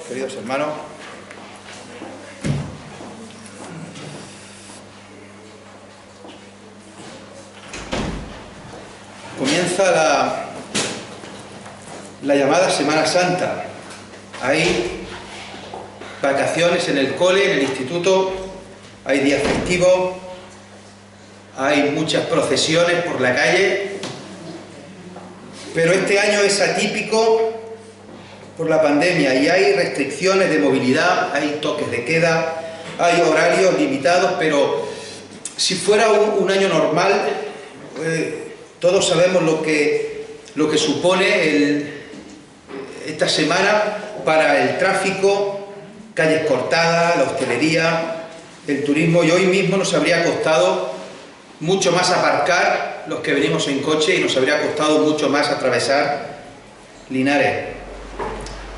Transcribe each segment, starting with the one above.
queridos hermanos. Comienza la llamada Semana Santa. Hay vacaciones en el cole, en el instituto, hay días festivos, hay muchas procesiones por la calle, pero este año es atípico por la pandemia y hay restricciones de movilidad, hay toques de queda, hay horarios limitados, pero si fuera un año normal, todos sabemos lo que supone esta semana para el tráfico, calles cortadas, la hostelería, el turismo, y hoy mismo nos habría costado mucho más aparcar los que venimos en coche y nos habría costado mucho más atravesar Linares.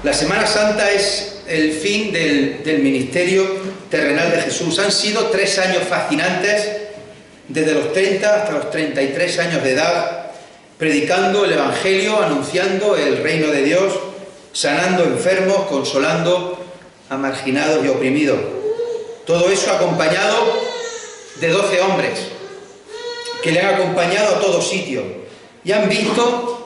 La Semana Santa es el fin del ministerio terrenal de Jesús. Han sido 3 años fascinantes, desde los 30 hasta los 33 años de edad, predicando el Evangelio, anunciando el reino de Dios, sanando enfermos, consolando a marginados y oprimidos. Todo eso acompañado de 12 hombres que le han acompañado a todo sitio y han visto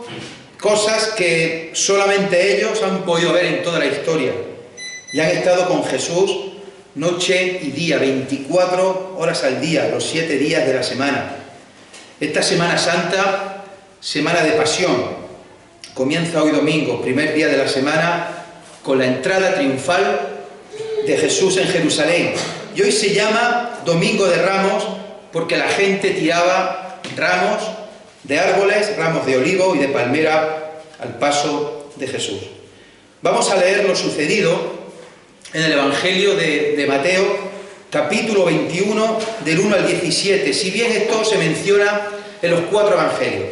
cosas que solamente ellos han podido ver en toda la historia, y han estado con Jesús noche y día, 24 horas al día, los 7 días de la semana. Esta Semana Santa, semana de pasión, comienza hoy domingo, primer día de la semana, con la entrada triunfal de Jesús en Jerusalén. Y hoy se llama Domingo de Ramos porque la gente tiraba ramos de árboles, ramos de olivo y de palmera al paso de Jesús. Vamos a leer lo sucedido en el Evangelio de Mateo, capítulo 21, del 1 al 17, si bien esto se menciona en los 4 Evangelios.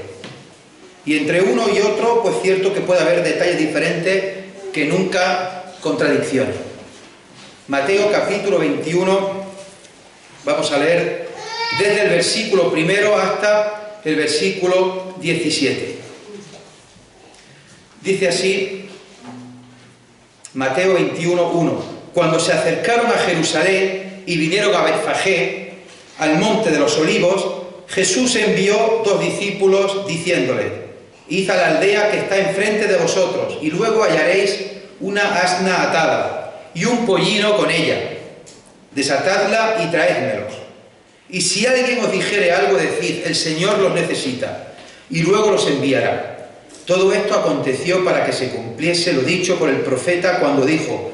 Y entre uno y otro, pues cierto que puede haber detalles diferentes, que nunca contradicciones. Mateo, capítulo 21, vamos a leer desde el versículo primero hasta el versículo 17. Dice así, Mateo 21, 1. Cuando se acercaron a Jerusalén y vinieron a Betfagé, al monte de los olivos, Jesús envió 2 discípulos diciéndoles: id a la aldea que está enfrente de vosotros, y luego hallaréis una asna atada y un pollino con ella. Desatadla y traédmelos. Y si alguien os dijere algo, decid: el Señor los necesita, y luego los enviará. Todo esto aconteció para que se cumpliese lo dicho por el profeta cuando dijo: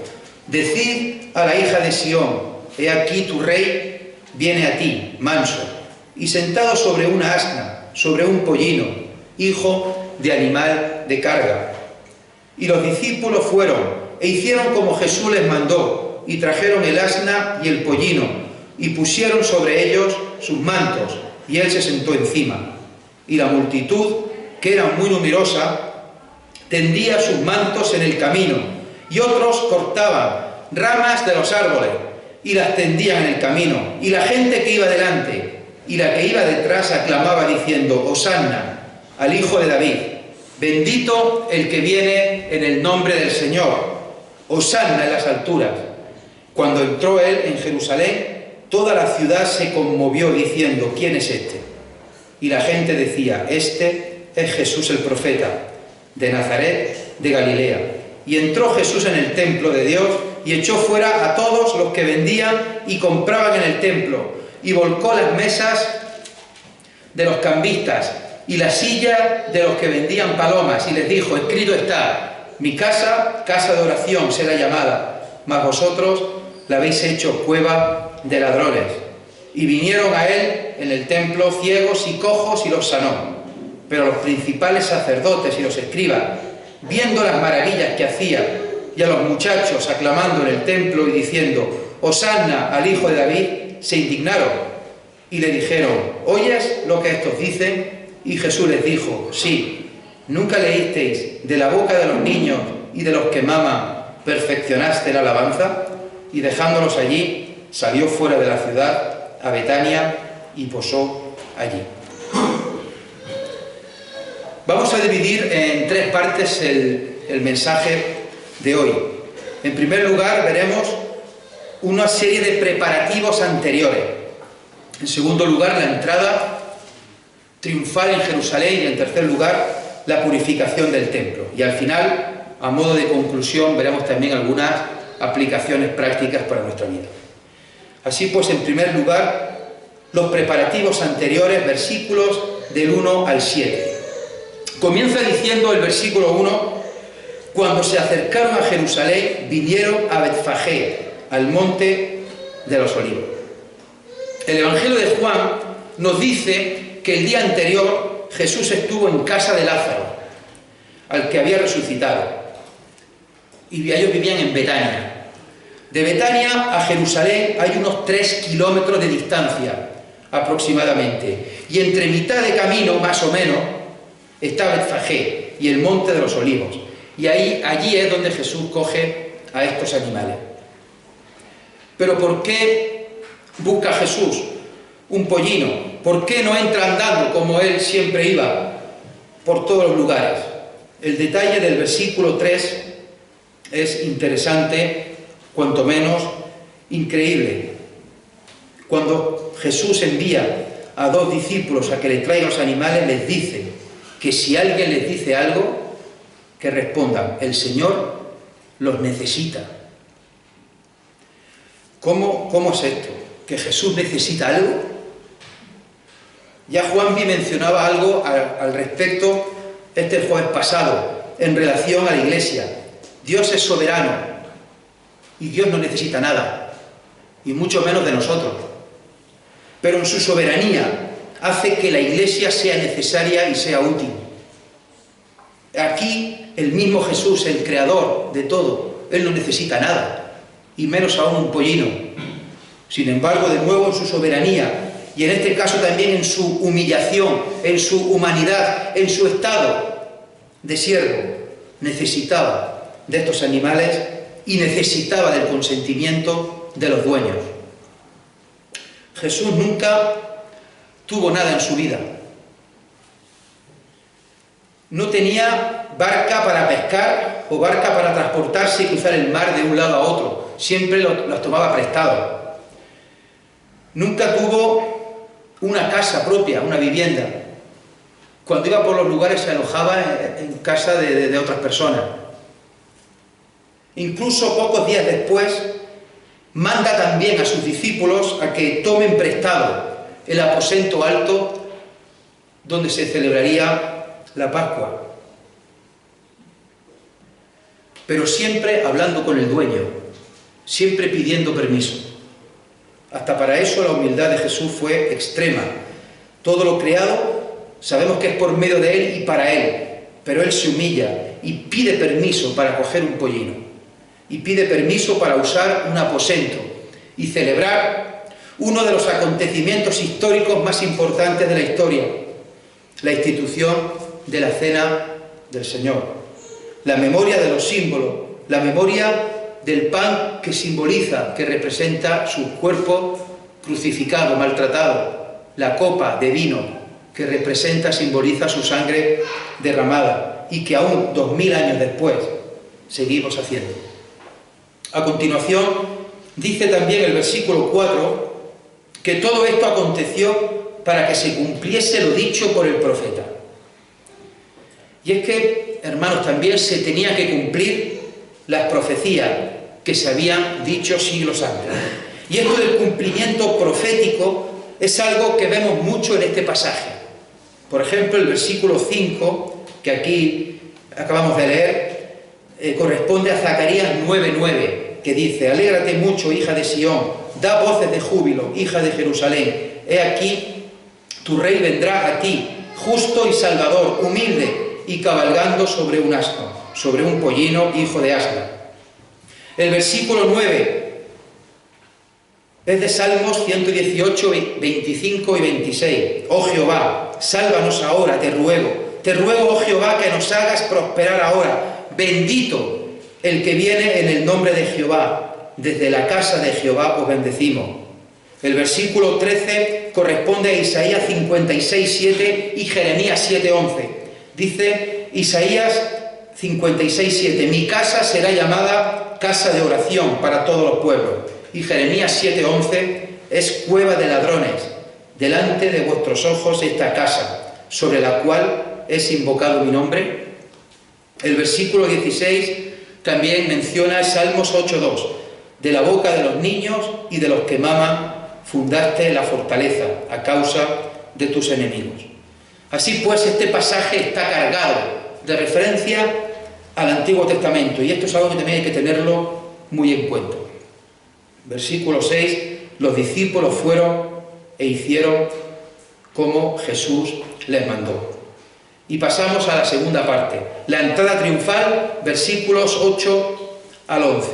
decid a la hija de Sión, he aquí tu rey viene a ti, manso, y sentado sobre una asna, sobre un pollino, hijo de animal de carga. Y los discípulos fueron e hicieron como Jesús les mandó, y trajeron el asna y el pollino, y pusieron sobre ellos sus mantos, y él se sentó encima. Y la multitud, que era muy numerosa, tendía sus mantos en el camino, y otros cortaban ramas de los árboles y las tendían en el camino. Y la gente que iba delante y la que iba detrás aclamaba diciendo: Hosanna al Hijo de David, bendito el que viene en el nombre del Señor, Hosanna en las alturas. Cuando entró él en Jerusalén, toda la ciudad se conmovió diciendo: ¿quién es este? Y la gente decía: este es Jesús el profeta, de Nazaret de Galilea. Y entró Jesús en el templo de Dios y echó fuera a todos los que vendían y compraban en el templo, y volcó las mesas de los cambistas y las sillas de los que vendían palomas, y les dijo: escrito está, mi casa, casa de oración será llamada, mas vosotros la habéis hecho cueva de ladrones. Y vinieron a él en el templo ciegos y cojos y los sanó. Pero los principales sacerdotes y los escribas, viendo las maravillas que hacía, y a los muchachos aclamando en el templo y diciendo: Hosanna al Hijo de David, se indignaron y le dijeron: ¿oyes lo que estos dicen? Y Jesús les dijo: sí, ¿nunca leísteis de la boca de los niños y de los que maman perfeccionaste la alabanza? Y dejándolos allí, salió fuera de la ciudad a Betania y posó allí. Vamos a dividir en 3 partes el mensaje de hoy. En primer lugar, veremos una serie de preparativos anteriores. En segundo lugar, la entrada triunfal en Jerusalén y, en tercer lugar, la purificación del templo. Y al final, a modo de conclusión, veremos también algunas aplicaciones prácticas para nuestra vida. Así pues, en primer lugar, los preparativos anteriores, versículos del 1 al 7. Comienza diciendo el versículo 1: cuando se acercaron a Jerusalén, vinieron a Betfagé, al monte de los Olivos. El Evangelio de Juan nos dice que el día anterior Jesús estuvo en casa de Lázaro, al que había resucitado, y ellos vivían en Betania. De Betania a Jerusalén hay unos 3 kilómetros de distancia aproximadamente, y entre mitad de camino, más o menos, está Betfagé y el monte de los Olivos, y allí es donde Jesús coge a estos animales. Pero ¿por qué busca Jesús un pollino? ¿Por qué no entra andando como él siempre iba por todos los lugares? El detalle del versículo 3 es interesante, cuanto menos increíble. Cuando Jesús envía a 2 discípulos a que le traigan los animales, les dice que si alguien les dice algo, que respondan: el Señor los necesita. ¿Cómo es esto? ¿Que Jesús necesita algo? Ya Juanvi mencionaba algo al respecto el jueves pasado, en relación a la Iglesia. Dios es soberano y Dios no necesita nada, y mucho menos de nosotros. Pero en su soberanía hace que la Iglesia sea necesaria y sea útil. Aquí el mismo Jesús, el creador de todo, Él no necesita nada, y menos aún un pollino. Sin embargo, de nuevo, en su soberanía, y en este caso también en su humillación, en su humanidad, en su estado de siervo, necesitaba de estos animales y necesitaba del consentimiento de los dueños. Jesús nunca tuvo nada en su vida. No tenía barca para pescar o barca para transportarse y cruzar el mar de un lado a otro. Siempre los tomaba prestados. Nunca tuvo una casa propia, una vivienda. Cuando iba por los lugares se alojaba en casa de otras personas. Incluso pocos días después manda también a sus discípulos a que tomen prestado el aposento alto donde se celebraría la Pascua. Pero siempre hablando con el dueño, siempre pidiendo permiso. Hasta para eso la humildad de Jesús fue extrema. Todo lo creado sabemos que es por medio de Él y para Él, pero Él se humilla y pide permiso para coger un pollino, y pide permiso para usar un aposento y celebrar uno de los acontecimientos históricos más importantes de la historia, la institución de la Cena del Señor, la memoria de los símbolos, la memoria del pan que simboliza, que representa su cuerpo crucificado, maltratado, la copa de vino que representa, simboliza su sangre derramada, y que aún 2000 años después seguimos haciendo. A continuación, dice también el versículo 4 que todo esto aconteció para que se cumpliese lo dicho por el profeta. Y es que, hermanos, también se tenía que cumplir las profecías que se habían dicho siglos antes. Y esto del cumplimiento profético es algo que vemos mucho en este pasaje. Por ejemplo, el versículo 5, que aquí acabamos de leer, corresponde a Zacarías 9:9, que dice: alégrate mucho, hija de Sión, da voces de júbilo, hija de Jerusalén. He aquí, tu rey vendrá a ti, justo y salvador, humilde y cabalgando sobre un asno, sobre un pollino, hijo de asna. El versículo 9 es de Salmos 118, 25 y 26. Oh Jehová, sálvanos ahora, te ruego, oh Jehová, que nos hagas prosperar ahora. Bendito el que viene en el nombre de Jehová, desde la casa de Jehová os bendecimos. El versículo 13 corresponde a Isaías 56, 7 y Jeremías 7, 11. Dice Isaías 56:7, mi casa será llamada casa de oración para todos los pueblos. Y Jeremías 7:11, es cueva de ladrones, delante de vuestros ojos esta casa, sobre la cual es invocado mi nombre. El versículo 16 también menciona Salmos 8:2, de la boca de los niños y de los que maman fundaste la fortaleza a causa de tus enemigos. Así pues, este pasaje está cargado de referencia al Antiguo Testamento, y esto es algo que también hay que tenerlo muy en cuenta. Versículo 6, los discípulos fueron e hicieron como Jesús les mandó. Y pasamos a la segunda parte, la entrada triunfal, versículos 8 al 11.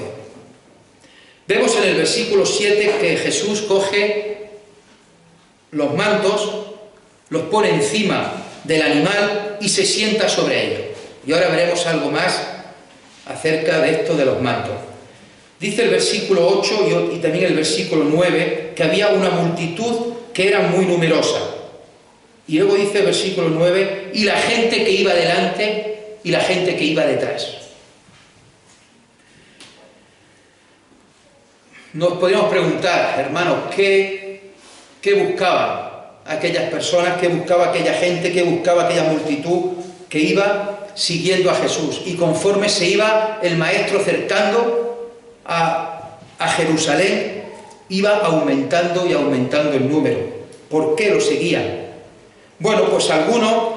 Vemos en el versículo 7 que Jesús coge los mantos, los pone encima del animal y se sienta sobre ellos. Y ahora veremos algo más acerca de esto de los mantos. Dice el versículo 8 y también el versículo 9 que había una multitud que era muy numerosa. Y luego dice el versículo 9, y la gente que iba delante y la gente que iba detrás. Nos podríamos preguntar, hermanos, ¿qué buscaban aquellas personas, qué buscaba aquella gente, qué buscaba aquella multitud que iba siguiendo a Jesús? Y conforme se iba el maestro acercando a Jerusalén, iba aumentando y aumentando el número. ¿Por qué lo seguían? Bueno, pues algunos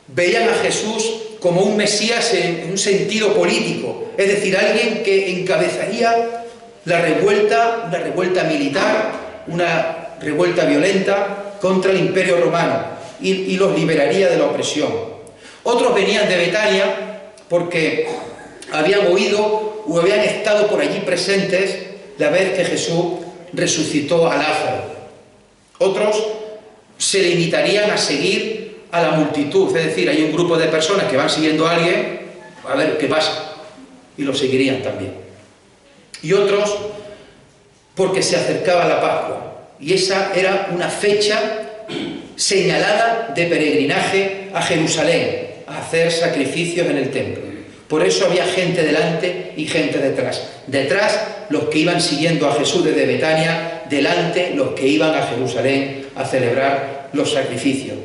veían a Jesús como un Mesías en un sentido político, es decir, alguien que encabezaría la revuelta, una revuelta militar, una revuelta violenta contra el Imperio Romano y los liberaría de la opresión. Otros venían de Betania porque habían oído o habían estado por allí presentes la vez que Jesús resucitó a Lázaro. Otros se limitarían a seguir a la multitud, es decir, hay un grupo de personas que van siguiendo a alguien, a ver qué pasa, y lo seguirían también. Y otros porque se acercaba la Pascua, y esa era una fecha señalada de peregrinaje a Jerusalén, a hacer sacrificios en el templo. Por eso había gente delante y gente detrás. Detrás los que iban siguiendo a Jesús desde Betania, delante los que iban a Jerusalén a celebrar los sacrificios.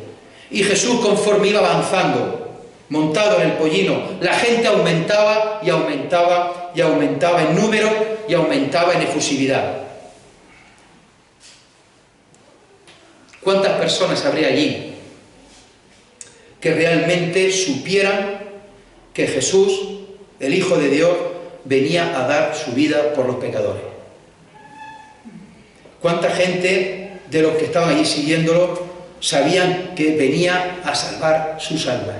Y Jesús, conforme iba avanzando, montado en el pollino, la gente aumentaba y aumentaba y aumentaba en número y aumentaba en efusividad. ¿Cuántas personas habría allí que realmente supieran que Jesús, el Hijo de Dios, venía a dar su vida por los pecadores? ¿Cuánta gente de los que estaban allí siguiéndolo sabían que venía a salvar sus almas?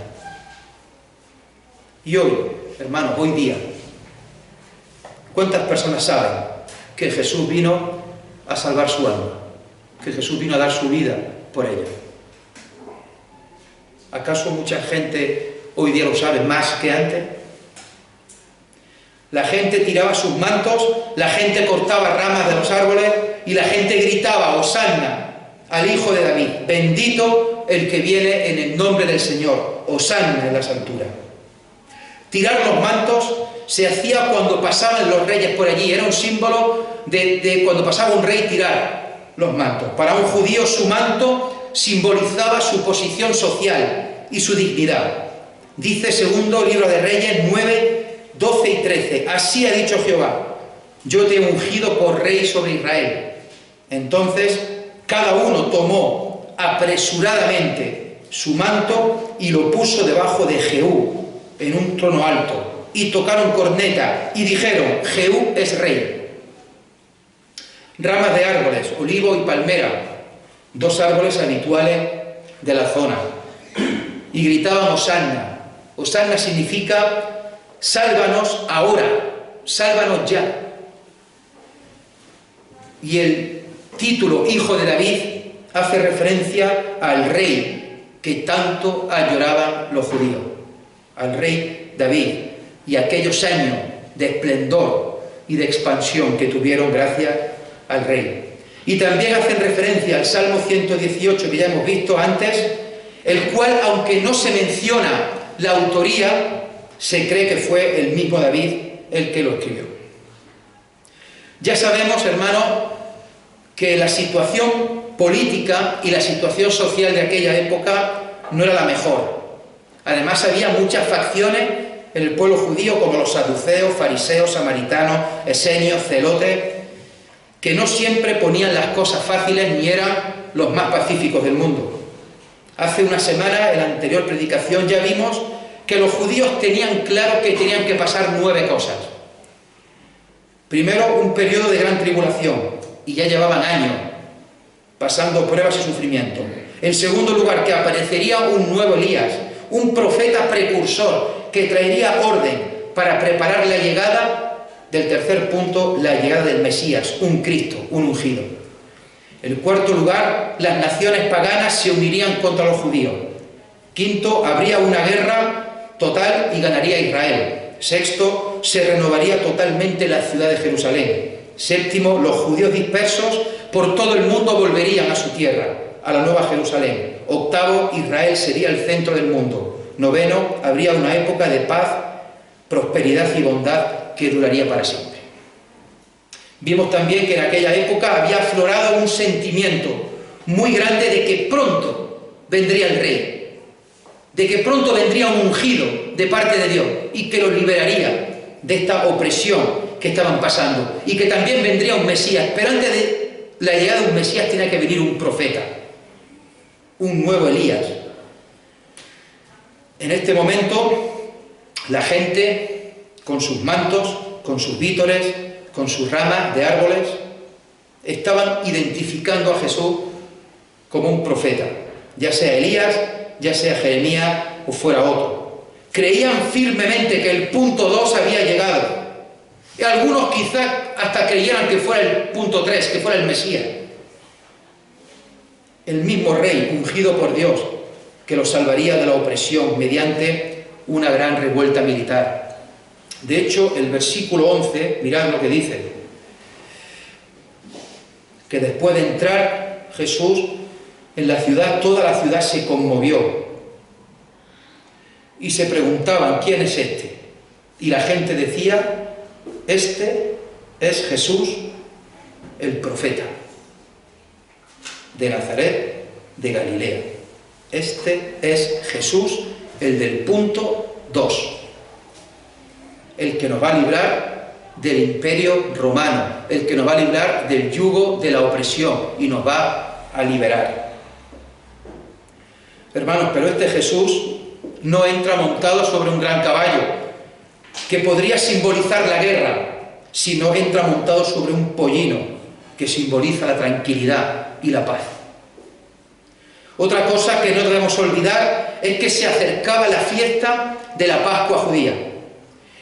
Y hoy, hermanos, hoy día, ¿cuántas personas saben que Jesús vino a salvar su alma? Que Jesús vino a dar su vida por ella. ¿Acaso mucha gente hoy día lo sabe más que antes? La gente tiraba sus mantos, la gente cortaba ramas de los árboles y la gente gritaba, Hosanna al Hijo de David, bendito el que viene en el nombre del Señor, Hosanna en las alturas. Tirar los mantos se hacía cuando pasaban los reyes por allí, era un símbolo de cuando pasaba un rey tirar los mantos. Para un judío su manto simbolizaba su posición social y su dignidad. Dice segundo libro de Reyes 9, 12 y 13, así ha dicho Jehová, yo te he ungido por rey sobre Israel. Entonces cada uno tomó apresuradamente su manto y lo puso debajo de Jehú en un trono alto, y tocaron corneta y dijeron, Jehú es rey. Ramas de árboles, olivo y palmera, dos árboles habituales de la zona, y gritaban Hosanna. Hosanna significa sálvanos ahora, sálvanos ya. Y el título Hijo de David hace referencia al rey que tanto añoraban los judíos, al rey David, y aquellos años de esplendor y de expansión que tuvieron gracias al rey. Y también hacen referencia al Salmo 118 que ya hemos visto antes, el cual, aunque no se menciona la autoría, Se cree que fue el mismo David el que lo escribió. Ya sabemos, hermanos, que la situación política y la situación social de aquella época no era la mejor. Además, había muchas facciones en el pueblo judío, como los saduceos, fariseos, samaritanos, esenios, celotes, que no siempre ponían las cosas fáciles ni eran los más pacíficos del mundo. Hace una semana, en la anterior predicación, ya vimos que los judíos tenían claro que tenían que pasar 9 cosas. Primero, un periodo de gran tribulación, y ya llevaban años pasando pruebas y sufrimiento. En segundo lugar, que aparecería un nuevo Elías, un profeta precursor que traería orden para preparar la llegada del tercer punto, la llegada del Mesías, un Cristo, un ungido. En cuarto lugar, las naciones paganas se unirían contra los judíos. Quinto, habría una guerra total y ganaría Israel. Sexto, se renovaría totalmente la ciudad de Jerusalén. Séptimo, los judíos dispersos por todo el mundo volverían a su tierra, a la nueva Jerusalén. Octavo, Israel sería el centro del mundo. Noveno, habría una época de paz, prosperidad y bondad que duraría para siempre. Vimos también que en aquella época había aflorado un sentimiento muy grande de que pronto vendría el rey, de que pronto vendría un ungido de parte de Dios y que los liberaría de esta opresión que estaban pasando, y que también vendría un Mesías. Pero antes de la llegada de un Mesías tenía que venir un profeta, un nuevo Elías. En este momento la gente, con sus mantos, con sus vítores, con sus ramas de árboles, estaban identificando a Jesús como un profeta, ya sea Elías, ya sea Jeremías o fuera otro. Creían firmemente que el punto 2 había llegado. Y algunos quizás hasta creyeran que fuera el punto 3, que fuera el Mesías. El mismo rey, ungido por Dios, que los salvaría de la opresión mediante una gran revuelta militar. De hecho, el versículo 11, mirad lo que dice, que después de entrar Jesús en la ciudad, toda la ciudad se conmovió y se preguntaban, ¿quién es este? Y la gente decía, este es Jesús, el profeta de Nazaret, de Galilea. Este es Jesús, el del punto 2, el que nos va a librar del imperio romano, el que nos va a librar del yugo de la opresión y nos va a liberar. Hermanos, pero este Jesús no entra montado sobre un gran caballo, que podría simbolizar la guerra, sino entra montado sobre un pollino, que simboliza la tranquilidad y la paz. Otra cosa que no debemos olvidar es que se acercaba la fiesta de la Pascua judía.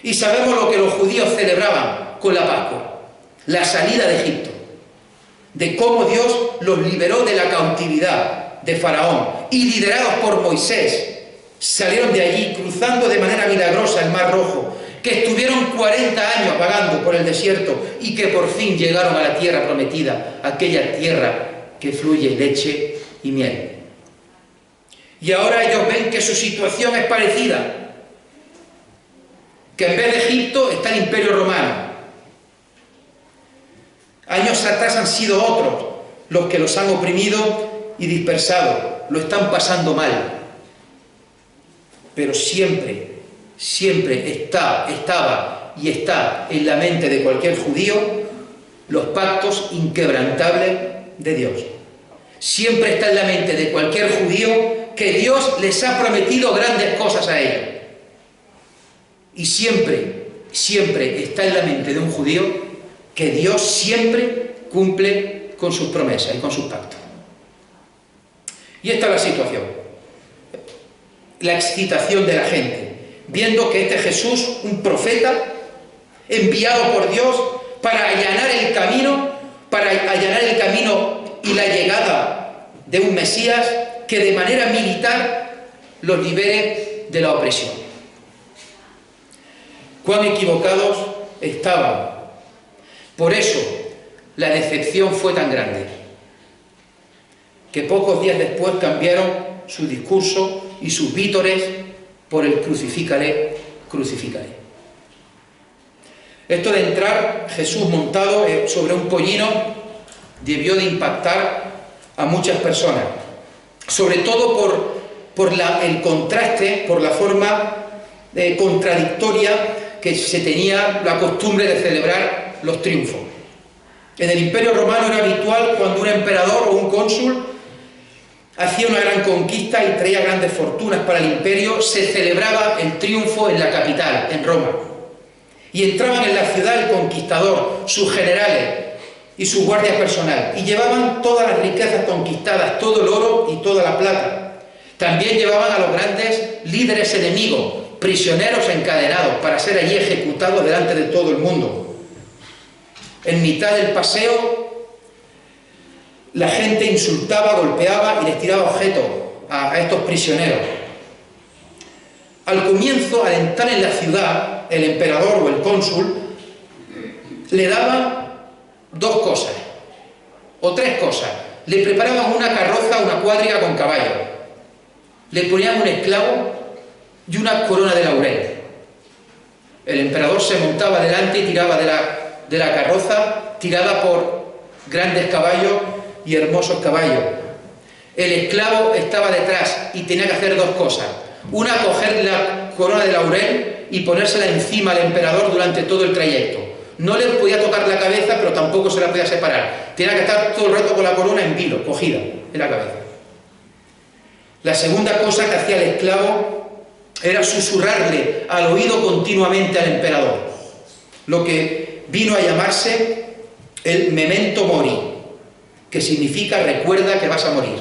Y sabemos lo que los judíos celebraban con la Pascua: la salida de Egipto, de cómo Dios los liberó de la cautividad de Faraón, y liderados por Moisés, salieron de allí cruzando de manera milagrosa el Mar Rojo, que estuvieron 40 años vagando por el desierto y que por fin llegaron a la tierra prometida, aquella tierra que fluye leche y miel. Y ahora ellos ven que su situación es parecida, que en vez de Egipto está el Imperio Romano. Años atrás han sido otros los que los han oprimido y dispersado, lo están pasando mal. Pero siempre estaba y está en la mente de cualquier judío los pactos inquebrantables de Dios. Siempre está en la mente de cualquier judío que Dios les ha prometido grandes cosas a ellos. Y siempre está en la mente de un judío que Dios siempre cumple con sus promesas y con sus pactos. Y esta es la situación. La excitación de la gente, viendo que este Jesús, un profeta, enviado por Dios para allanar el camino y la llegada de un Mesías que de manera militar los libere de la opresión. Cuán equivocados estaban. Por eso la decepción fue tan grande, que pocos días después cambiaron su discurso y sus vítores por el crucifícale crucificáis. Esto de entrar Jesús montado sobre un pollino debió de impactar a muchas personas, sobre todo por el contraste, por la forma contradictoria que se tenía la costumbre de celebrar los triunfos. En el Imperio Romano era habitual, cuando un emperador o un cónsul hacía una gran conquista y traía grandes fortunas para el imperio, se celebraba el triunfo en la capital, en Roma. Y entraban en la ciudad el conquistador, sus generales y su guardia personal, y llevaban todas las riquezas conquistadas, todo el oro y toda la plata. También llevaban a los grandes líderes enemigos, prisioneros encadenados, para ser allí ejecutados delante de todo el mundo. En mitad del paseo, la gente insultaba, golpeaba y les tiraba objetos a estos prisioneros. Al comienzo, al entrar en la ciudad, el emperador o el cónsul le daban dos cosas, o tres cosas. Le preparaban una carroza, una cuadriga con caballo. Le ponían un esclavo y una corona de laurel. El emperador se montaba delante y tiraba de la carroza, tirada por grandes caballos y hermosos caballos. El esclavo estaba detrás y tenía que hacer dos cosas. Una, coger la corona de laurel y ponérsela encima al emperador durante todo el trayecto. No le podía tocar la cabeza, pero tampoco se la podía separar. Tenía que estar todo el rato con la corona en vilo, cogida en la cabeza. La segunda cosa que hacía el esclavo era susurrarle al oído continuamente al emperador, lo que vino a llamarse el memento mori, que significa recuerda que vas a morir.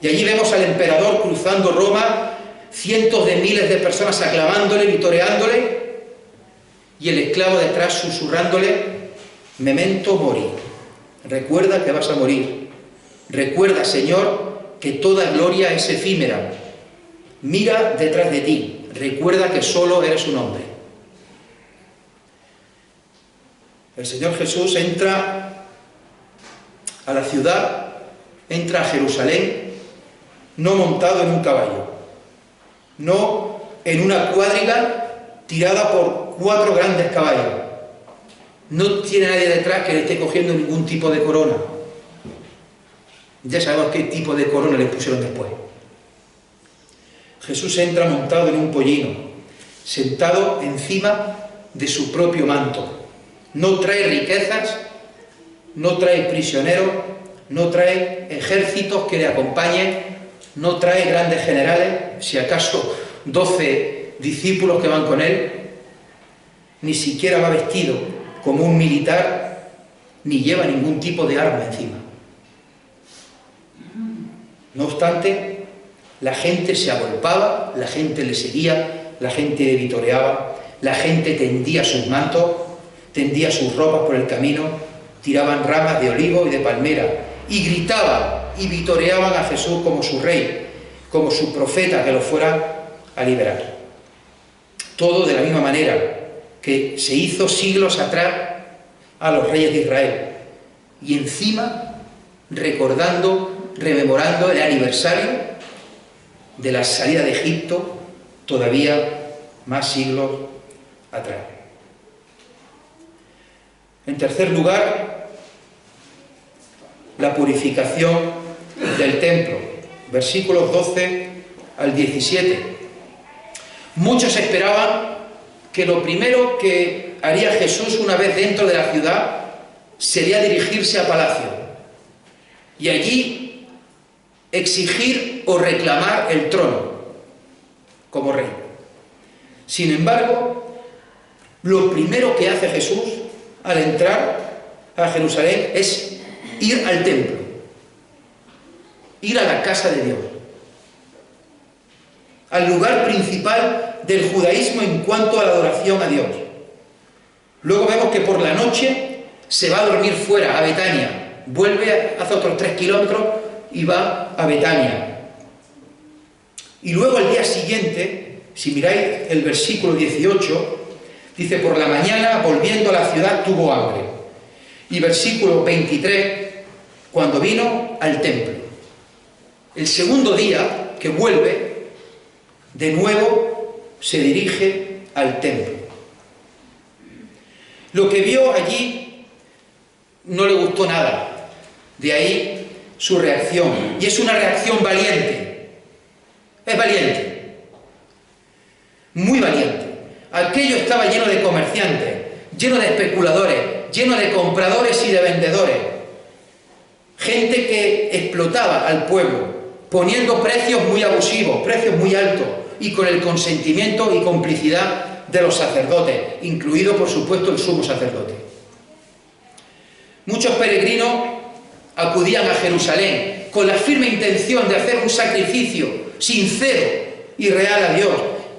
Y allí vemos al emperador cruzando Roma, cientos de miles de personas aclamándole, vitoreándole, y el esclavo detrás susurrándole memento mori, recuerda que vas a morir. Recuerda, Señor, que toda gloria es efímera. Mira detrás de ti, recuerda que solo eres un hombre. El Señor Jesús entra a la ciudad, entra a Jerusalén, no montado en un caballo, no en una cuadriga tirada por 4 grandes caballos. No tiene nadie detrás que le esté cogiendo ningún tipo de corona. Ya sabemos qué tipo de corona le pusieron después. Jesús entra montado en un pollino, sentado encima de su propio manto. No trae riquezas, no trae prisioneros, no trae ejércitos que le acompañen, no trae grandes generales, si acaso 12 discípulos que van con él. Ni siquiera va vestido como un militar, ni lleva ningún tipo de arma encima. No obstante, la gente se agolpaba, la gente le seguía, la gente le vitoreaba, la gente tendía sus mantos, tendía sus ropas por el camino, tiraban ramas de olivo y de palmera y gritaban y vitoreaban a Jesús como su rey, como su profeta que lo fuera a liberar. Todo de la misma manera que se hizo siglos atrás a los reyes de Israel, y encima recordando, rememorando el aniversario de la salida de Egipto, todavía más siglos atrás. En tercer lugar, la purificación del templo, versículos 12 al 17. Muchos esperaban que lo primero que haría Jesús una vez dentro de la ciudad sería dirigirse a palacio y allí exigir o reclamar el trono como rey. Sin embargo, lo primero que hace Jesús al entrar a Jerusalén es ir al templo, ir a la casa de Dios, al lugar principal del judaísmo en cuanto a la adoración a Dios. Luego vemos que por la noche se va a dormir fuera, a Betania. Vuelve, hace otros 3 kilómetros y va a Betania. Y luego al día siguiente, si miráis el versículo 18, dice, por la mañana, volviendo a la ciudad, tuvo hambre. Y versículo 23, cuando vino al templo. El segundo día que vuelve, de nuevo se dirige al templo. Lo que vio allí no le gustó nada, de ahí su reacción, y es una reacción valiente, es valiente, muy valiente. Aquello estaba lleno de comerciantes, lleno de especuladores, lleno de compradores y de vendedores, gente que explotaba al pueblo, poniendo precios muy abusivos, precios muy altos, y con el consentimiento y complicidad de los sacerdotes, incluido por supuesto el sumo sacerdote. Muchos peregrinos acudían a Jerusalén con la firme intención de hacer un sacrificio sincero y real a Dios.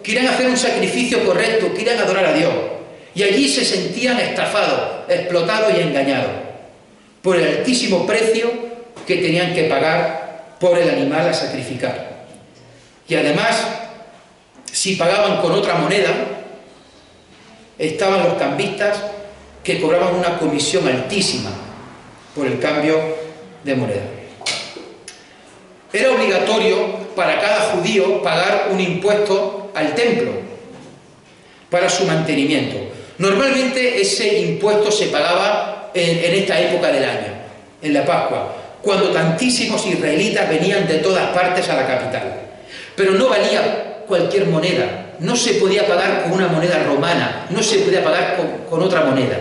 Querían hacer un sacrificio correcto, querían adorar a Dios. Y allí se sentían estafados, explotados y engañados por el altísimo precio que tenían que pagar por el animal a sacrificar. Y además, si pagaban con otra moneda, estaban los cambistas que cobraban una comisión altísima por el cambio de moneda. Era obligatorio para cada judío pagar un impuesto al templo para su mantenimiento. Normalmente ese impuesto se pagaba en esta época del año, en la Pascua, cuando tantísimos israelitas venían de todas partes a la capital. Pero no valía cualquier moneda, no se podía pagar con una moneda romana, no se podía pagar con otra moneda.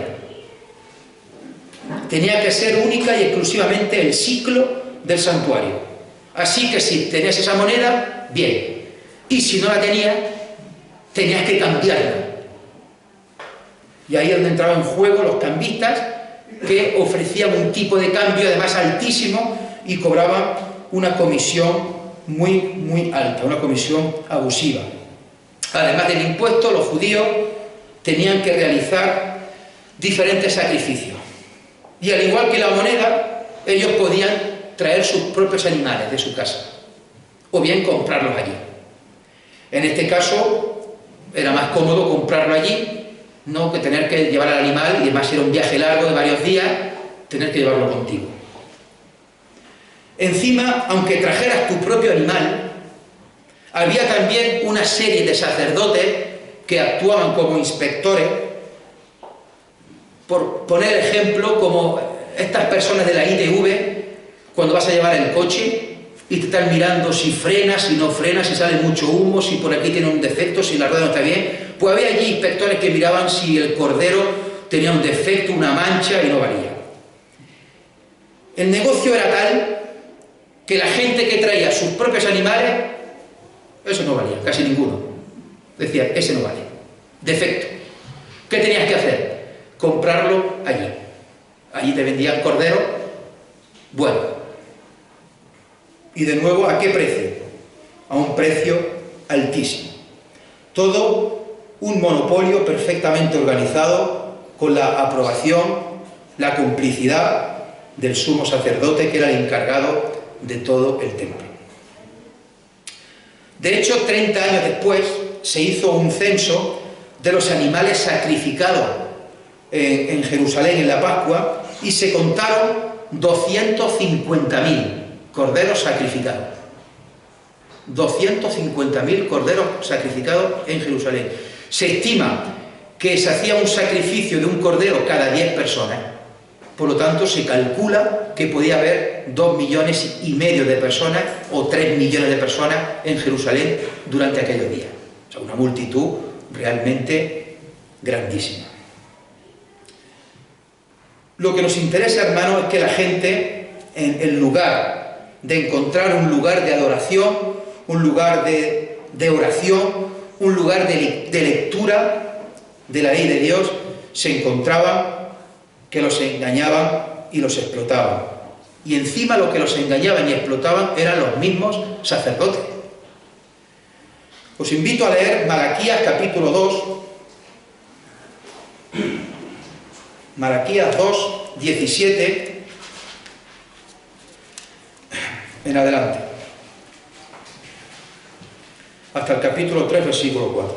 Tenía que ser única y exclusivamente el siclo del santuario. Así que si tenías esa moneda, bien. Y si no la tenías, tenías que cambiarla. Y ahí es donde entraban en juego los cambistas, que ofrecían un tipo de cambio además altísimo y cobraban una comisión muy alta, una comisión abusiva. Además del impuesto, los judíos tenían que realizar diferentes sacrificios. Y al igual que la moneda, ellos podían traer sus propios animales de su casa, o bien comprarlos allí. En este caso, era más cómodo comprarlo allí, no que tener que llevar al animal, y además era un viaje largo de varios días, tener que llevarlo contigo. Encima, aunque trajeras tu propio animal, había también una serie de sacerdotes que actuaban como inspectores. Por poner ejemplo, como estas personas de la ITV, cuando vas a llevar el coche y te están mirando si frenas, si no frenas, si sale mucho humo, si por aquí tiene un defecto, si la rueda no está bien. Pues había allí inspectores que miraban si el cordero tenía un defecto, una mancha y no valía. El negocio era tal que la gente que traía sus propios animales, eso no valía, casi ninguno. Decía, ese no vale, defecto. ¿Qué tenías que hacer? Comprarlo allí. Allí te vendían cordero bueno. Y de nuevo, ¿a qué precio? A un precio altísimo. Todo un monopolio perfectamente organizado con la aprobación, la complicidad del sumo sacerdote, que era el encargado de todo el templo. De hecho, 30 años después se hizo un censo de los animales sacrificados en Jerusalén en la Pascua y se contaron 250.000 corderos sacrificados. 250.000 corderos sacrificados en Jerusalén. Se estima que se hacía un sacrificio de un cordero cada 10 personas. Por lo tanto, se calcula que podía haber 2,5 millones de personas o 3 millones de personas en Jerusalén durante aquellos días. O sea, una multitud realmente grandísima. Lo que nos interesa, hermano, es que la gente, en lugar de encontrar un lugar de adoración, un lugar de oración, un lugar de lectura de la ley de Dios, se encontraban que los engañaban y los explotaban. Y encima lo que los engañaban y explotaban eran los mismos sacerdotes. Os invito a leer Malaquías capítulo 2, Malaquías 2, 17 en adelante, hasta el capítulo 3, versículo 4.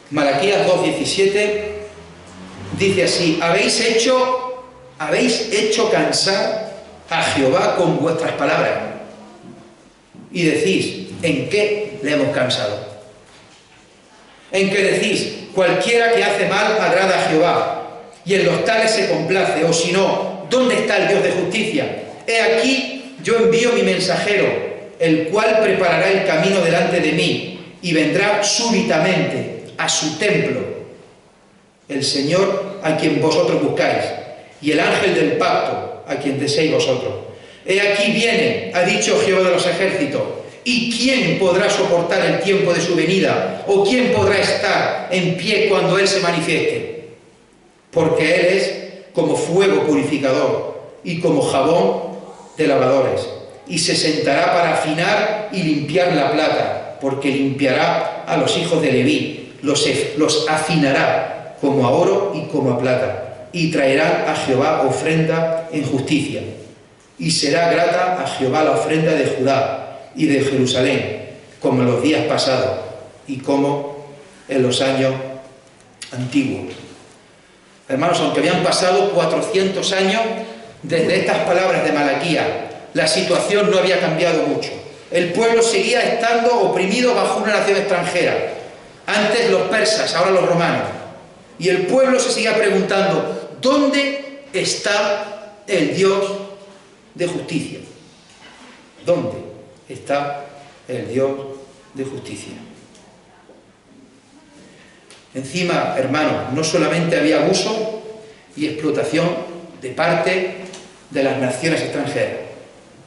Malaquías 2, 17 dice así: habéis hecho cansar a Jehová con vuestras palabras, y decís, ¿en qué le hemos cansado? en que decís, cualquiera que hace mal agrada a Jehová, y en los tales se complace, o si no, ¿dónde está el Dios de justicia? He aquí, yo envío mi mensajero, el cual preparará el camino delante de mí, y vendrá súbitamente a su templo, el Señor a quien vosotros buscáis, y el ángel del pacto a quien deseáis vosotros. He aquí viene, ha dicho Jehová de los ejércitos, ¿y quién podrá soportar el tiempo de su venida? ¿O quién podrá estar en pie cuando Él se manifieste? Porque Él es como fuego purificador y como jabón de lavadores, y se sentará para afinar y limpiar la plata, porque limpiará a los hijos de Leví, los afinará como a oro y como a plata, y traerán a Jehová ofrenda en justicia, y será grata a Jehová la ofrenda de Judá y de Jerusalén, como en los días pasados y como en los años antiguos. Hermanos, aunque habían pasado 400 años desde estas palabras de Malaquías, la situación no había cambiado mucho. El pueblo seguía estando oprimido bajo una nación extranjera. Antes los persas, ahora los romanos. Y el pueblo se seguía preguntando, ¿dónde está el Dios de justicia? ¿Dónde está el Dios de justicia? Encima, hermanos, no solamente había abuso y explotación de parte de las naciones extranjeras,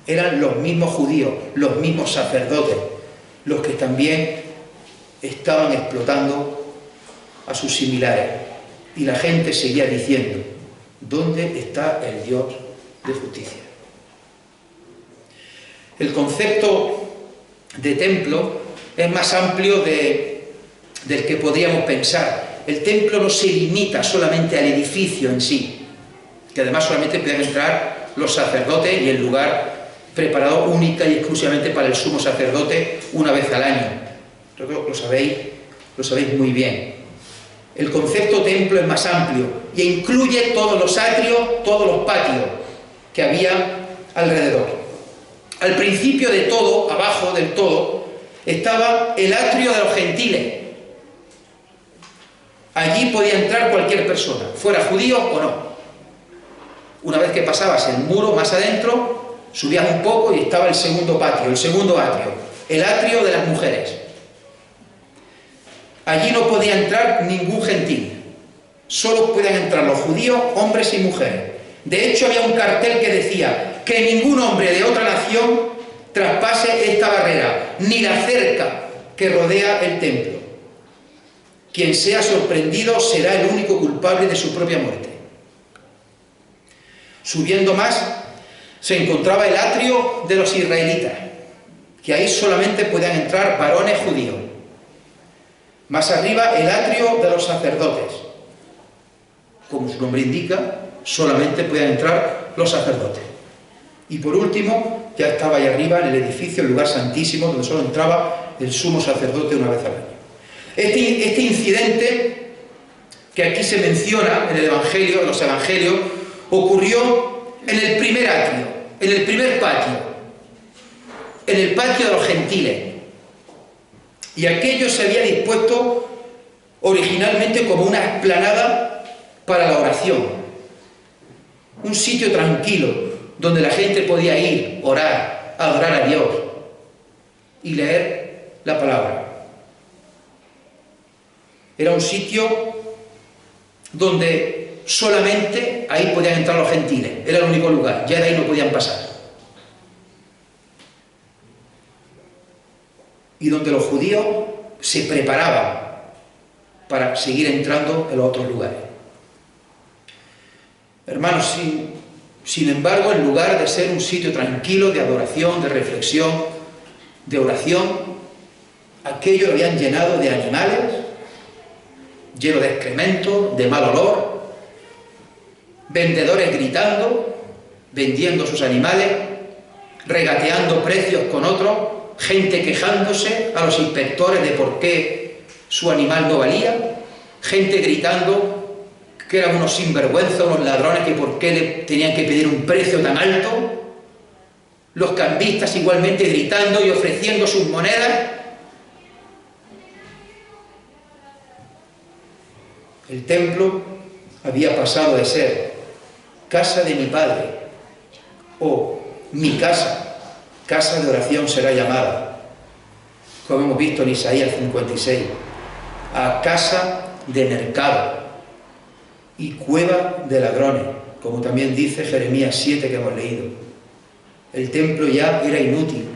eran los mismos judíos, los mismos sacerdotes, los que también estaban explotando a sus similares. Y la gente seguía diciendo, ¿dónde está el Dios de justicia? El concepto de templo es más amplio del que podríamos pensar. El templo no se limita solamente al edificio en sí, que además solamente pueden entrar los sacerdotes y el lugar preparado única y exclusivamente para el sumo sacerdote una vez al año. Creo que lo sabéis muy bien. El concepto templo es más amplio e incluye todos los atrios, todos los patios que había alrededor. Al principio de todo, abajo del todo, estaba el atrio de los gentiles. Allí podía entrar cualquier persona, fuera judío o no. Una vez que pasabas el muro más adentro, subías un poco y estaba el segundo patio, el segundo atrio, el atrio de las mujeres. Allí no podía entrar ningún gentil, solo podían entrar los judíos, hombres y mujeres. De hecho, había un cartel que decía que ningún hombre de otra nación traspase esta barrera, ni la cerca que rodea el templo. Quien sea sorprendido será el único culpable de su propia muerte. Subiendo más, se encontraba el atrio de los israelitas, que ahí solamente podían entrar varones judíos. Más arriba, el atrio de los sacerdotes. Como su nombre indica, solamente podían entrar los sacerdotes. Y por último, ya estaba ahí arriba, en el edificio, el lugar santísimo, donde solo entraba el sumo sacerdote una vez al año. Este incidente, que aquí se menciona en el Evangelio, en los Evangelios, ocurrió en el primer atrio, en el primer patio, en el patio de los gentiles. Y aquello se había dispuesto originalmente como una explanada para la oración. Un sitio tranquilo, donde la gente podía ir, orar, adorar a Dios y leer la palabra. Era un sitio donde solamente ahí podían entrar los gentiles, era el único lugar, ya de ahí no podían pasar. Y donde los judíos se preparaban para seguir entrando en los otros lugares. Hermanos, sin embargo, en lugar de ser un sitio tranquilo de adoración, de reflexión, de oración, aquello lo habían llenado de animales, lleno de excremento, de mal olor, vendedores gritando, vendiendo sus animales, regateando precios con otros, gente quejándose a los inspectores de por qué su animal no valía, gente gritando que eran unos sinvergüenzas, unos ladrones, que por qué le tenían que pedir un precio tan alto, los cambistas igualmente gritando y ofreciendo sus monedas. El templo había pasado de ser casa de mi Padre, o mi casa, casa de oración será llamada, como hemos visto en Isaías 56, a casa de mercado y cueva de ladrones, como también dice Jeremías 7 que hemos leído. El templo ya era inútil,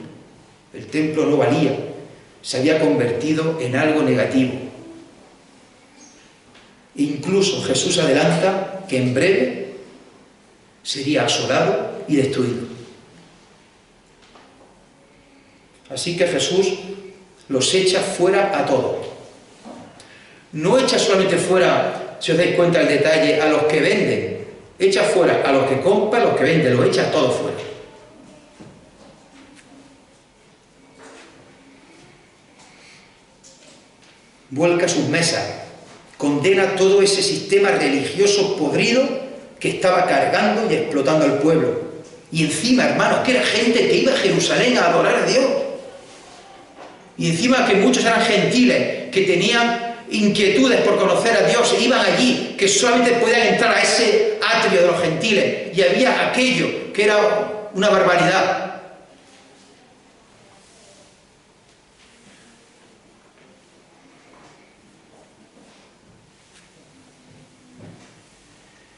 el templo no valía, se había convertido en algo negativo. Incluso Jesús adelanta que en breve sería asolado y destruido. Así que Jesús los echa fuera a todos. No echa solamente fuera, si os dais cuenta el detalle, a los que venden, echa fuera a los que compran, a los que venden, los echa a todos fuera. Vuelca sus mesas, condena todo ese sistema religioso podrido que estaba cargando y explotando al pueblo. Y encima, hermanos, que era gente que iba a Jerusalén a adorar a Dios. Y encima que muchos eran gentiles, que tenían inquietudes por conocer a Dios, e iban allí, que solamente podían entrar a ese atrio de los gentiles, y había aquello que era una barbaridad.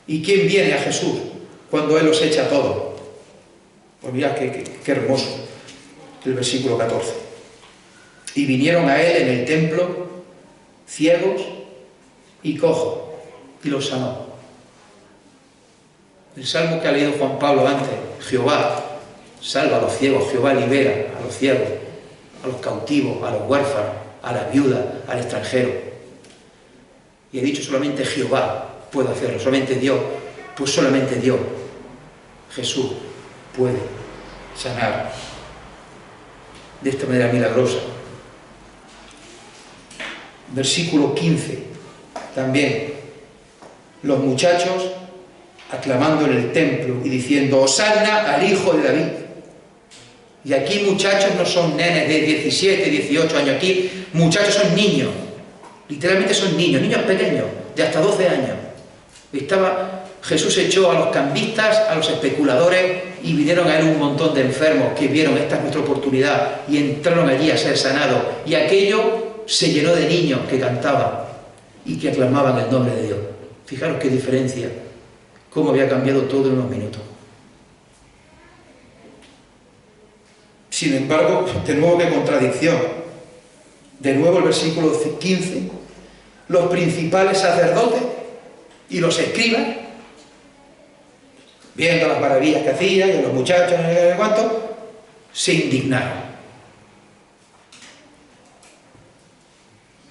¿Y quién viene a Jesús cuando Él los echa a todos? Pues mirad qué hermoso el versículo 14. Y vinieron a Él en el templo ciegos y cojos, y los sanó. El salmo que ha leído Juan Pablo antes, Jehová salva a los ciegos, Jehová libera a los ciegos, a los cautivos, a los huérfanos, a las viudas, al extranjero. Y he dicho solamente Jehová puede hacerlo, solamente Dios, pues solamente Dios, Jesús, puede sanar de esta manera milagrosa. Versículo 15, también, los muchachos aclamando en el templo y diciendo, Hosanna al Hijo de David. Y aquí muchachos no son nenes de 17, 18 años, aquí muchachos son niños, literalmente son niños, niños pequeños, de hasta 12 años. Jesús echó a los cambistas, a los especuladores, y vinieron a Él un montón de enfermos que vieron, esta es nuestra oportunidad, y entraron allí a ser sanados. Y aquello se llenó de niños que cantaban y que aclamaban el nombre de Dios. Fijaros qué diferencia, cómo había cambiado todo en unos minutos. Sin embargo, de nuevo qué contradicción. De nuevo el versículo 15, los principales sacerdotes y los escribas, viendo las maravillas que hacía y los muchachos, no sé cuánto, se indignaron.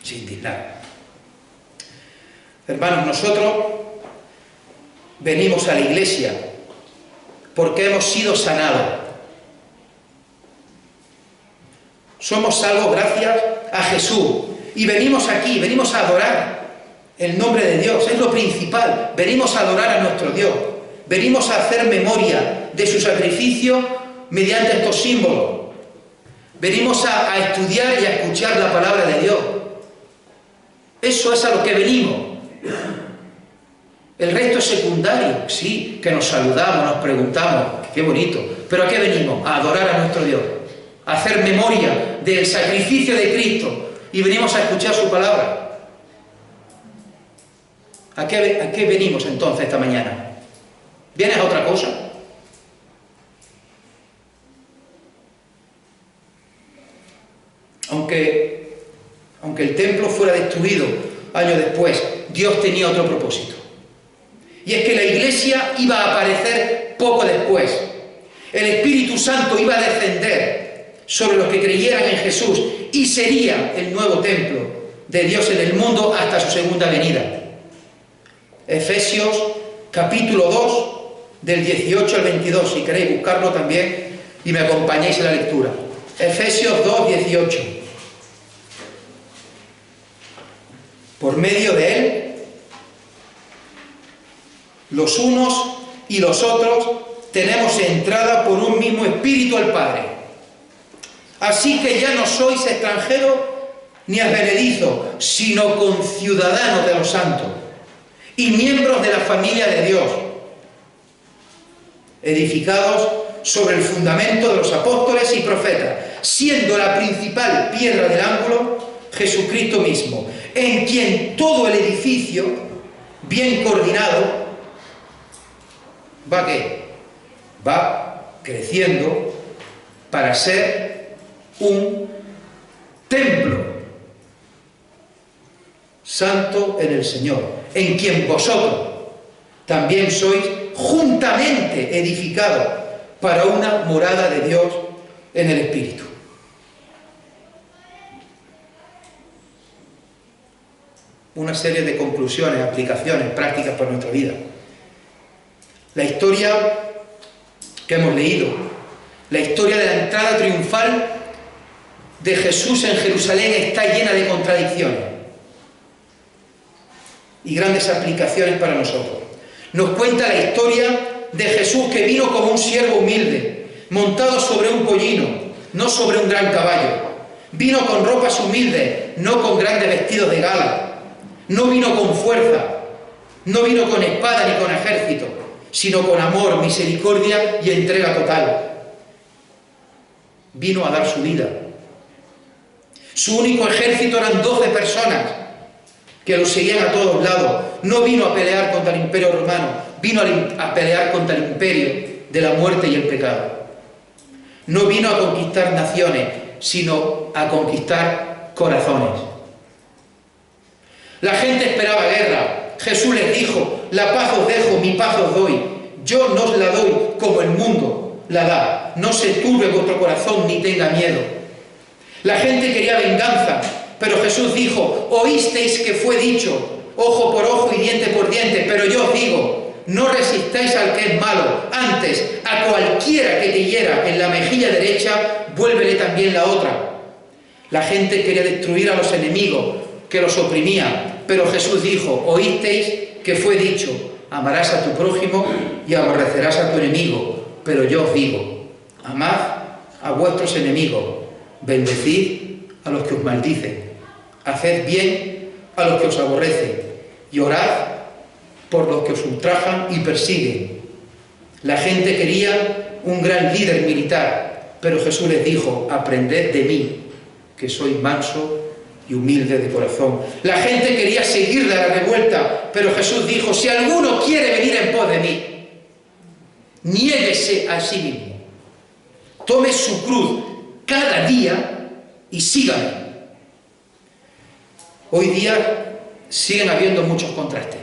Se indignaron. Hermanos, nosotros venimos a la iglesia porque hemos sido sanados. Somos salvos gracias a Jesús. Y venimos aquí, venimos a adorar el nombre de Dios, es lo principal. Venimos a adorar a nuestro Dios. Venimos a hacer memoria de su sacrificio mediante estos símbolos. Venimos a estudiar y a escuchar la palabra de Dios. Eso es a lo que venimos. El resto es secundario. Sí, que nos saludamos, nos preguntamos, qué bonito. ¿Pero a qué venimos? A adorar a nuestro Dios. A hacer memoria del sacrificio de Cristo. Y venimos a escuchar su palabra. ¿A qué venimos entonces esta mañana? ¿Vienes a otra cosa? Aunque el templo fuera destruido años después, Dios tenía otro propósito. Y es que la iglesia iba a aparecer poco después. El Espíritu Santo iba a descender sobre los que creyeran en Jesús y sería el nuevo templo de Dios en el mundo hasta su segunda venida. Efesios capítulo 2, del 18 al 22, si queréis buscarlo también y me acompañáis en la lectura. Efesios 2, 18. Por medio de Él, los unos y los otros tenemos entrada por un mismo espíritu al Padre. Así que ya no sois extranjeros ni advenedizos, sino conciudadanos de los santos y miembros de la familia de Dios, edificados sobre el fundamento de los apóstoles y profetas, siendo la principal piedra del ángulo Jesucristo mismo, en quien todo el edificio, bien coordinado, va creciendo para ser un templo santo en el Señor, en quien vosotros también sois juntamente edificados para una morada de Dios en el Espíritu. Una serie de conclusiones, aplicaciones, prácticas para nuestra vida. La historia que hemos leído, la historia de la entrada triunfal de Jesús en Jerusalén está llena de contradicciones y grandes aplicaciones para nosotros. Nos cuenta la historia de Jesús que vino como un siervo humilde, montado sobre un pollino, no sobre un gran caballo. Vino con ropas humildes, no con grandes vestidos de gala. No vino con fuerza, no vino con espada ni con ejército, sino con amor, misericordia y entrega total. Vino a dar su vida. Su único ejército eran 12 personas que lo seguían a todos lados. No vino a pelear contra el imperio romano, vino a pelear contra el imperio de la muerte y el pecado. No vino a conquistar naciones, sino a conquistar corazones. La gente esperaba guerra. Jesús les dijo: la paz os dejo, mi paz os doy. Yo no os la doy como el mundo la da. No se turbe vuestro corazón ni tenga miedo. La gente quería venganza, pero Jesús dijo: oísteis que fue dicho, ojo por ojo y diente por diente, pero yo os digo, no resistáis al que es malo. Antes, a cualquiera que te hiera en la mejilla derecha, vuélvele también la otra. La gente quería destruir a los enemigos que los oprimían, pero Jesús dijo: oísteis que fue dicho, amarás a tu prójimo y aborrecerás a tu enemigo, pero yo os digo, amad a vuestros enemigos, bendecid a los que os maldicen, haced bien a los que os aborrecen y orad por los que os ultrajan y persiguen. La gente quería un gran líder militar, pero Jesús les dijo: aprended de mí, que soy manso y humilde de corazón. La gente quería seguirle a la revuelta, pero Jesús dijo: si alguno quiere venir en pos de mí, niéguese a sí mismo, tome su cruz cada día y sígame. Hoy día siguen habiendo muchos contrastes.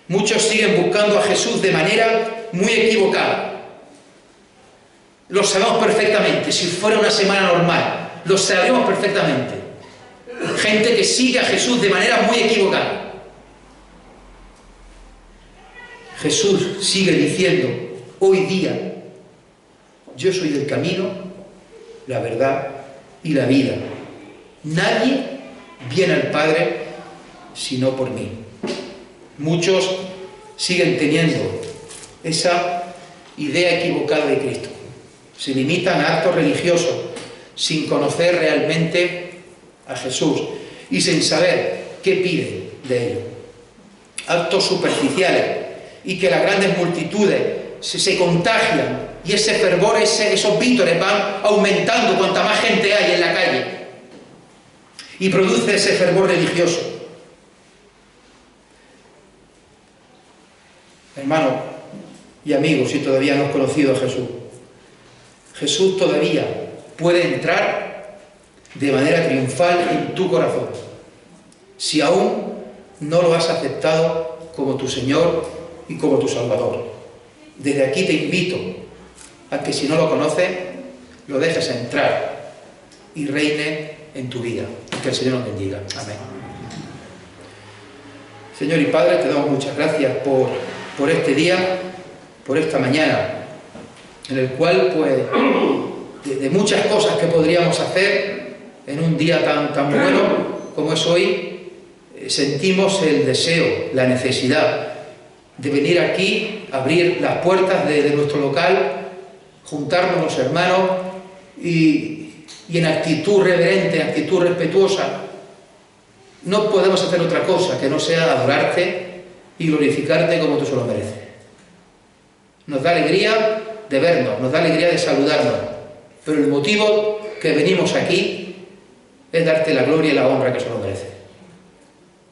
Muchos siguen buscando a Jesús de manera muy equivocada. Lo sabemos perfectamente. Si fuera una semana normal, lo sabremos perfectamente. Gente que sigue a Jesús de manera muy equivocada. Jesús sigue diciendo hoy día: yo soy el camino, la verdad y la vida. Nadie viene al Padre sino por mí. Muchos siguen teniendo esa idea equivocada de Cristo. Se limitan a actos religiosos sin conocer realmente a Jesús y sin saber qué pide de ellos. Actos superficiales, y que las grandes multitudes se contagian y ese fervor, esos vítores van aumentando cuanta más gente hay en la calle y produce ese fervor religioso. Hermanos y amigos, si todavía no has conocido a Jesús, Jesús todavía puede entrar de manera triunfal en tu corazón, si aún no lo has aceptado como tu Señor y como tu Salvador. Desde aquí te invito a que, si no lo conoces, lo dejes entrar y reine en tu vida. Que el Señor nos bendiga. Amén. Señor y Padre, te damos muchas gracias por este día, por esta mañana, en el cual, pues, de muchas cosas que podríamos hacer en un día tan bueno como es hoy, sentimos el deseo, la necesidad de venir aquí, abrir las puertas de nuestro local, juntarnos los hermanos y en actitud reverente, actitud respetuosa, no podemos hacer otra cosa que no sea adorarte y glorificarte como tú se lo mereces. Nos da alegría de vernos, nos da alegría de saludarnos, pero el motivo que venimos aquí es darte la gloria y la honra que se lo mereces.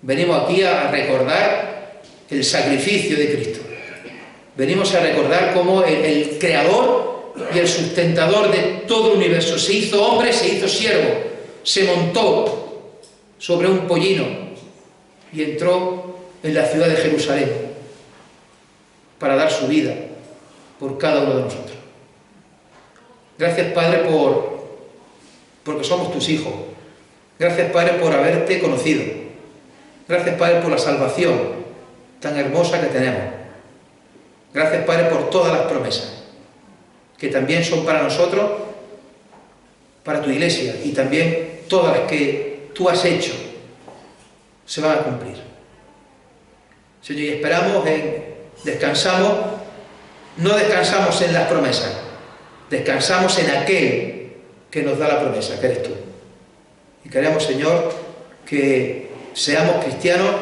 Venimos aquí a recordar el sacrificio de Cristo. Venimos a recordar cómo el creador y el sustentador de todo el universo se hizo hombre, se hizo siervo, se montó sobre un pollino y entró en la ciudad de Jerusalén para dar su vida por cada uno de nosotros. Gracias, Padre, porque somos tus hijos. Gracias, Padre, por haberte conocido. Gracias, Padre, por la salvación tan hermosa que tenemos. Gracias, Padre, por todas las promesas, que también son para nosotros, para tu iglesia, y también todas las que tú has hecho se van a cumplir. Señor, y esperamos descansamos, no descansamos en las promesas, descansamos en aquel que nos da la promesa, que eres tú. Y queremos, Señor, que seamos cristianos,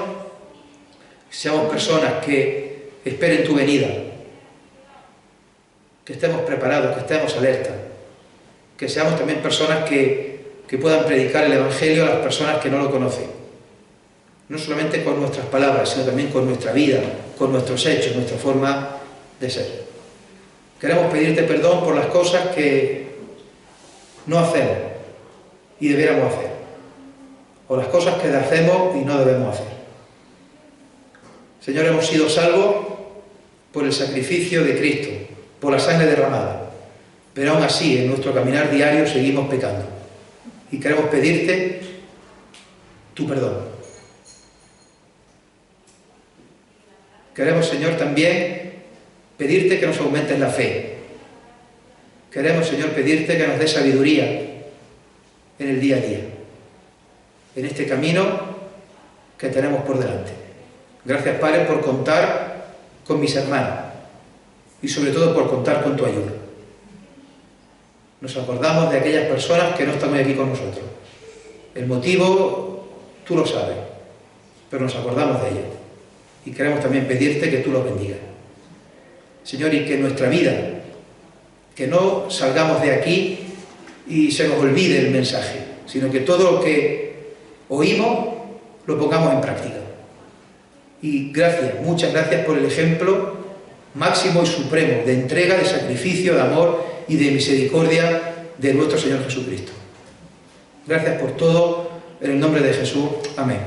seamos personas que esperen tu venida, que estemos preparados, que estemos alerta, que seamos también personas que puedan predicar el Evangelio a las personas que no lo conocen, no solamente con nuestras palabras, sino también con nuestra vida, con nuestros hechos, nuestra forma de ser. Queremos pedirte perdón por las cosas que no hacemos y debiéramos hacer, o las cosas que hacemos y no debemos hacer. Señor, hemos sido salvos por el sacrificio de Cristo, por la sangre derramada, pero aún así en nuestro caminar diario seguimos pecando y queremos pedirte tu perdón. Queremos, Señor, también pedirte que nos aumentes la fe. Queremos, Señor, pedirte que nos des sabiduría en el día a día, en este camino que tenemos por delante. Gracias, Padre, por contar con mis hermanos y sobre todo por contar con tu ayuda. Nos acordamos de aquellas personas que no están hoy aquí con nosotros. El motivo tú lo sabes, pero nos acordamos de ellos y queremos también pedirte que tú los bendigas. Señor, y que en nuestra vida, que no salgamos de aquí y se nos olvide el mensaje, sino que todo lo que oímos lo pongamos en práctica. Y gracias, muchas gracias por el ejemplo máximo y supremo de entrega, de sacrificio, de amor y de misericordia de nuestro Señor Jesucristo. Gracias por todo, en el nombre de Jesús. Amén.